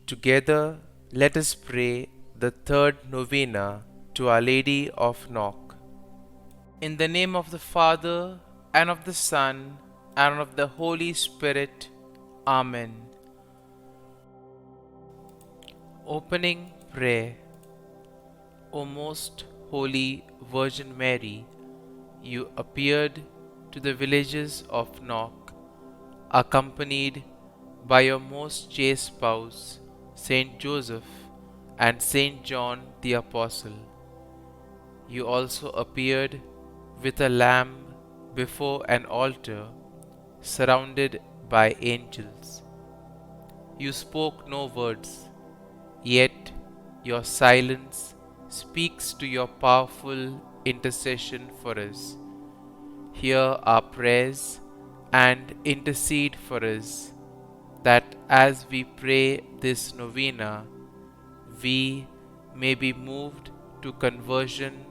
Together, let us pray the third novena to Our Lady of Knock. In the name of the Father, and of the Son, and of the Holy Spirit. Amen. Opening Prayer. O most holy Virgin Mary, you appeared to the villages of Knock, accompanied by your most chaste spouse, Saint Joseph and Saint John the Apostle. You also appeared with a lamb before an altar, surrounded by angels. You spoke no words, yet your silence speaks to your powerful intercession for us. Hear our prayers and intercede for us, that as we pray this novena, we may be moved to conversion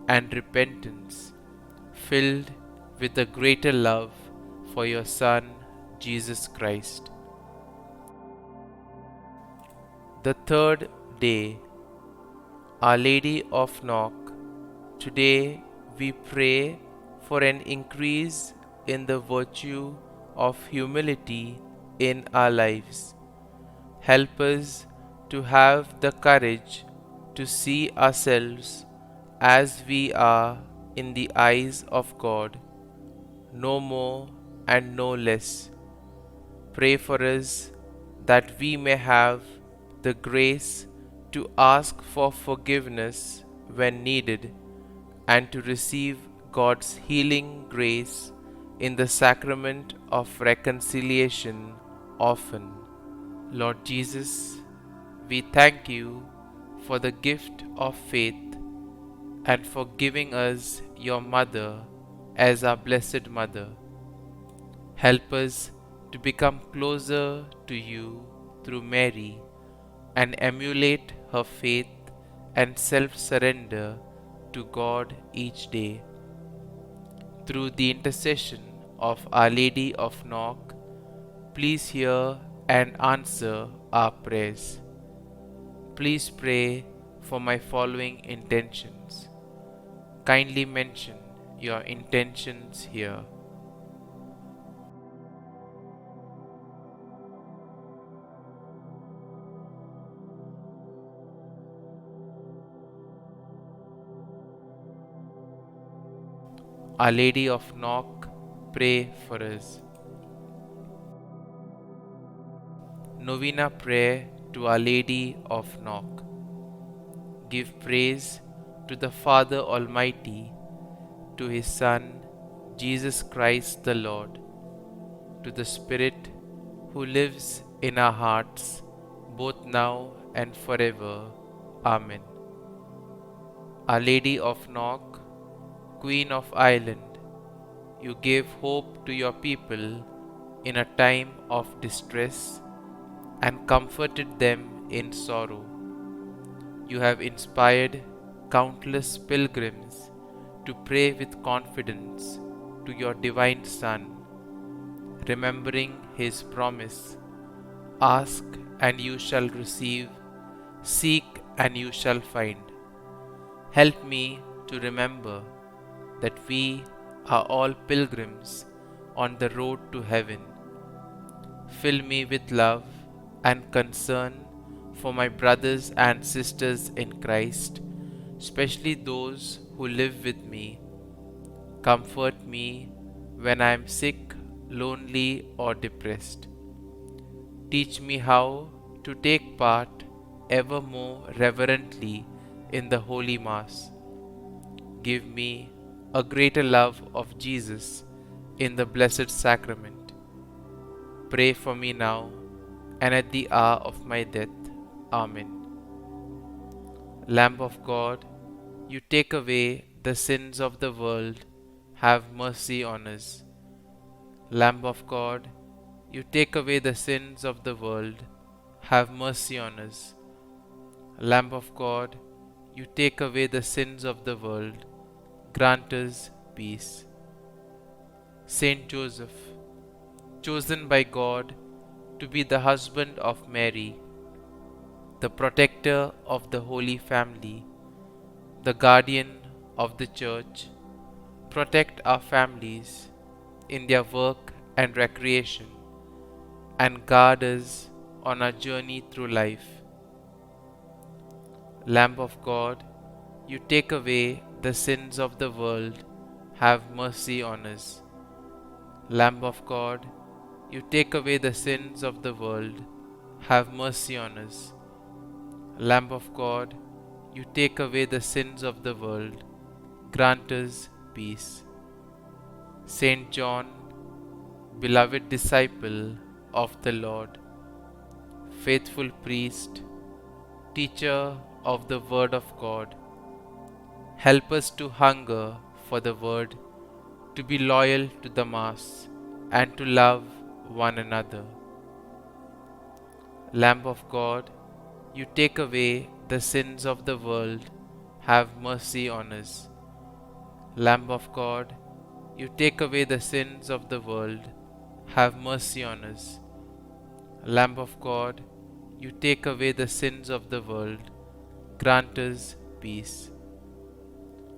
and repentance, filled with a greater love for your Son, Jesus Christ. The third day. Our Lady of Knock, today we pray for an increase in the virtue of humility in our lives. Help us to have the courage to see ourselves as we are in the eyes of God, no more and no less. Pray for us that we may have the grace to ask for forgiveness when needed and to receive God's healing grace in the sacrament of reconciliation often. Lord Jesus, we thank you for the gift of faith and for giving us your Mother as our Blessed Mother. Help us to become closer to you through Mary and emulate her faith and self-surrender to God each day. Through the intercession of Our Lady of Knock, please hear and answer our prayers. Please pray for my following intentions. Kindly mention your intentions here. Our Lady of Knock, pray for us. Novena Prayer to Our Lady of Knock. Give praise to the Father Almighty, to His Son, Jesus Christ the Lord, to the Spirit who lives in our hearts, both now and forever. Amen. Our Lady of Knock, Queen of Ireland, you gave hope to your people in a time of distress and comforted them in sorrow. You have inspired countless pilgrims to pray with confidence to your divine Son, remembering His promise, ask and you shall receive, seek and you shall find. Help me to remember that we are all pilgrims on the road to heaven. Fill me with love and concern for my brothers and sisters in Christ, especially those who live with me. Comfort me when I am sick, lonely, or depressed. Teach me how to take part ever more reverently in the Holy Mass. Give me a greater love of Jesus in the Blessed Sacrament. Pray for me now and at the hour of my death. Amen. Lamb of God, you take away the sins of the world, have mercy on us. Lamb of God, you take away the sins of the world, have mercy on us. Lamb of God, you take away the sins of the world, grant us peace. Saint Joseph, chosen by God to be the husband of Mary, the protector of the Holy Family, the guardian of the Church, protect our families in their work and recreation, and guard us on our journey through life. Lamb of God, you take away the sins of the world, have mercy on us. Lamb of God, you take away the sins of the world, have mercy on us. Lamb of God, you take away the sins of the world, grant us peace. Saint John, beloved disciple of the Lord, faithful priest, teacher of the Word of God, help us to hunger for the Word, to be loyal to the Mass, and to love one another. Lamb of God, you take away the sins of the world, have mercy on us. Lamb of God, you take away the sins of the world, have mercy on us. Lamb of God, you take away the sins of the world, grant us peace.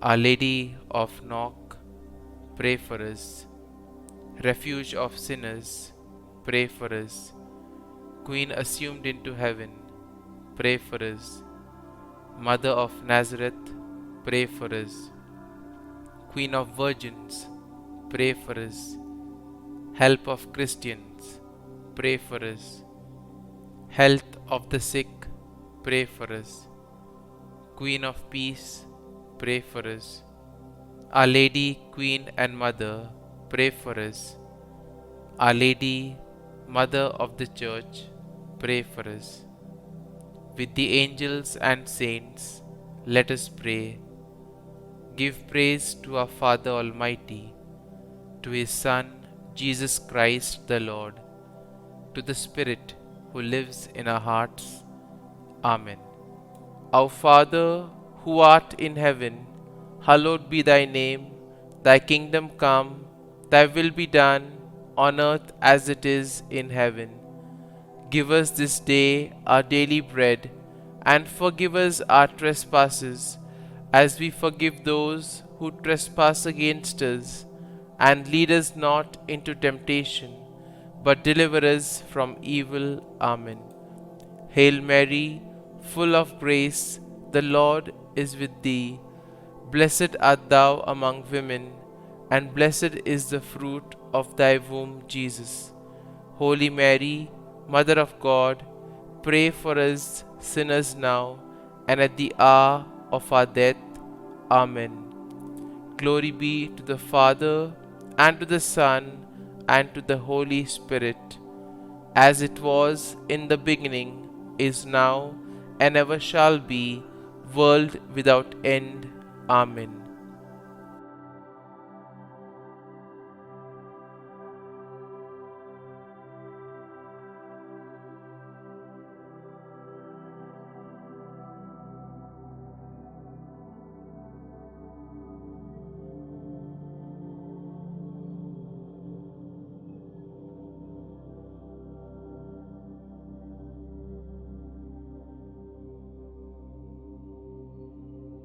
Our Lady of Knock, pray for us. Refuge of sinners, pray for us. Queen assumed into heaven, pray for us. Mother of Nazareth, pray for us. Queen of Virgins, pray for us. Help of Christians, pray for us. Health of the sick, pray for us. Queen of Peace, pray for us. Our Lady, Queen and Mother, pray for us. Our Lady, Mother of the Church, pray for us. With the angels and saints, let us pray. Give praise to our Father Almighty, to His Son, Jesus Christ the Lord, to the Spirit who lives in our hearts. Amen. Our Father, who art in heaven, hallowed be thy name. Thy kingdom come, thy will be done, on earth as it is in heaven. Give us this day our daily bread, and forgive us our trespasses, as we forgive those who trespass against us. And lead us not into temptation, but deliver us from evil. Amen. Hail Mary, full of grace, the Lord is with thee. Blessed art thou among women, and blessed is the fruit of thy womb, Jesus. Holy Mary, Mother of God, pray for us sinners now and at the hour of our death. Amen. Glory be to the Father, and to the Son, and to the Holy Spirit, as it was in the beginning, is now, and ever shall be, world without end. Amen.